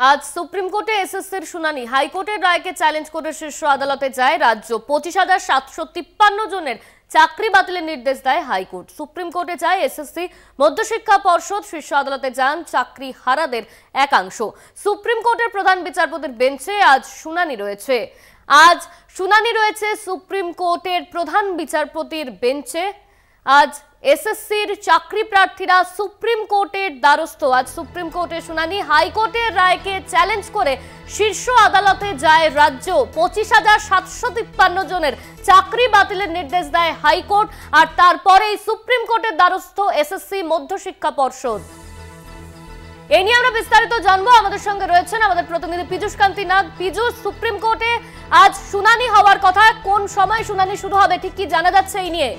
আজ সুপ্রিম কোর্টে এসএসসির শুনানি। হাইকোর্টের রায়কে চ্যালেঞ্জ করে শীর্ষ আদালতে যায় রাজ্য। 25,753 জনের চাকরি বাতিলের নির্দেশ দেয় হাইকোর্ট। সুপ্রিম কোর্টে যায় এসএসসি। মধ্যশিক্ষা পর্ষদ শীর্ষ আদালতে যান চাকরি হারাদের একাংশ। সুপ্রিম কোর্টের প্রধান বিচারপতির বেঞ্চে আজ শুনানি রয়েছে। সুপ্রিম কোর্টের প্রধান বিচারপতির বেঞ্চে। আজ এসএসসির চাকরি প্রার্থীরা সুপ্রিম কোর্টের দ্বারস্থ। আজ সুপ্রিম কোর্টের শুনানি। হাইকোর্টের রায়কে চ্যালেঞ্জ করে শীর্ষ আদালতে যায় রাজ্য। 25,753 জনের চাকরি বাতিলের নির্দেশ দেয় হাইকোর্ট। আর তারপরেই সুপ্রিম কোর্টের দ্বারস্থ এসএসসি মধ্যশিক্ষা পর্ষদ। এই নিয়ে আমরা বিস্তারিত জানবো। আমাদের সঙ্গে রয়েছেন আমাদের প্রতিনিধি পীযূষ কান্তি নাগ। পীযূষ, সুপ্রিম কোর্টে আজ শুনানি হওয়ার কথা, কোন সময় শুনানি শুরু হবে, ঠিক কি জানা যাচ্ছে এই নিয়ে?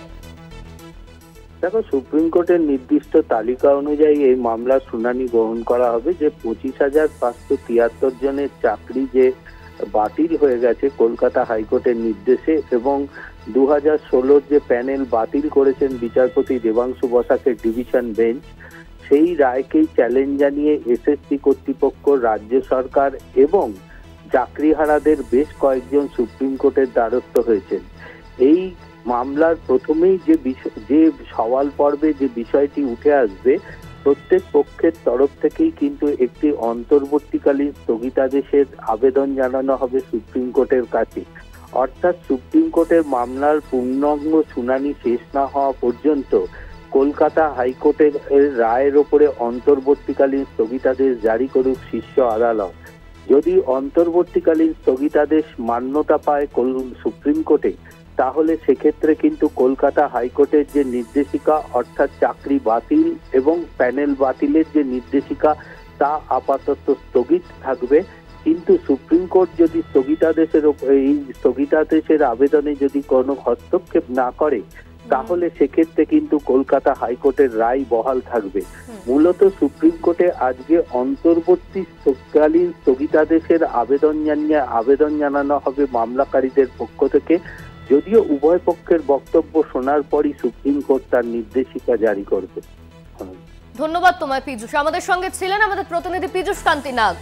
দেখো, সুপ্রিম কোর্টের নির্দিষ্ট তালিকা অনুযায়ী এই মামলার শুনানি গ্রহণ করা হবে। যে 25,573 জনের চাকরি যে বাতিল হয়ে গেছে কলকাতা হাইকোর্টের নির্দেশে, এবং 2016 যে প্যানেল বাতিল করেছেন বিচারপতি দেবাংশু বসাকের ডিভিশন বেঞ্চ, সেই রায়কেই চ্যালেঞ্জ জানিয়ে এসএসসি কর্তৃপক্ষ, রাজ্য সরকার এবং চাকরিহারাদের বেশ কয়েকজন সুপ্রিম কোর্টের দ্বারস্থ হয়েছেন। এই মামলার প্রথমেই যে সওয়াল পর্বে যে বিষয়টি উঠে আসবে, প্রত্যেক পক্ষের তরফ থেকেই কিন্তু একটি অন্তর্বর্তীকালীন স্থগিতাদেশের আবেদন জানানো হবে সুপ্রিম কোর্টের কাছে। অর্থাৎ সুপ্রিম কোর্টের মামলার পূর্ণাঙ্গ শুনানি শেষ না হওয়া পর্যন্ত কলকাতা হাইকোর্টের রায়ের ওপরে অন্তর্বর্তীকালীন স্থগিতাদেশ জারি করুক শীর্ষ আদালত। যদি অন্তর্বর্তীকালীন স্থগিতাদেশ মান্যতা পায় সুপ্রিম কোর্টে, তাহলে সেক্ষেত্রে কিন্তু কলকাতা হাইকোর্টের যে নির্দেশিকা, অর্থাৎ চাকরি বাতিল এবং প্যানেল বাতিলের যে নির্দেশিকা, তা আপাতত স্থগিত থাকবে। কিন্তু সুপ্রিম কোর্ট যদি এই স্থগিতাদেশের আবেদনে যদি কোনো হস্তক্ষেপ না করে, তাহলে সেক্ষেত্রে কিন্তু কলকাতা হাইকোর্টের রায় বহাল থাকবে। মূলত সুপ্রিম কোর্টে আজকে অন্তর্বর্তীকালীন স্থগিতাদেশের আবেদন জানানো হবে মামলাকারীদের পক্ষ থেকে। যদিও উভয় পক্ষের বক্তব্য শোনার পরই সুপ্রিম কোর্ট তার নির্দেশিকা জারি করবে। ধন্যবাদ তোমায় পীযূষ। আমাদের সঙ্গে ছিলেন আমাদের প্রতিনিধি পীযূষ কান্তি নাগ।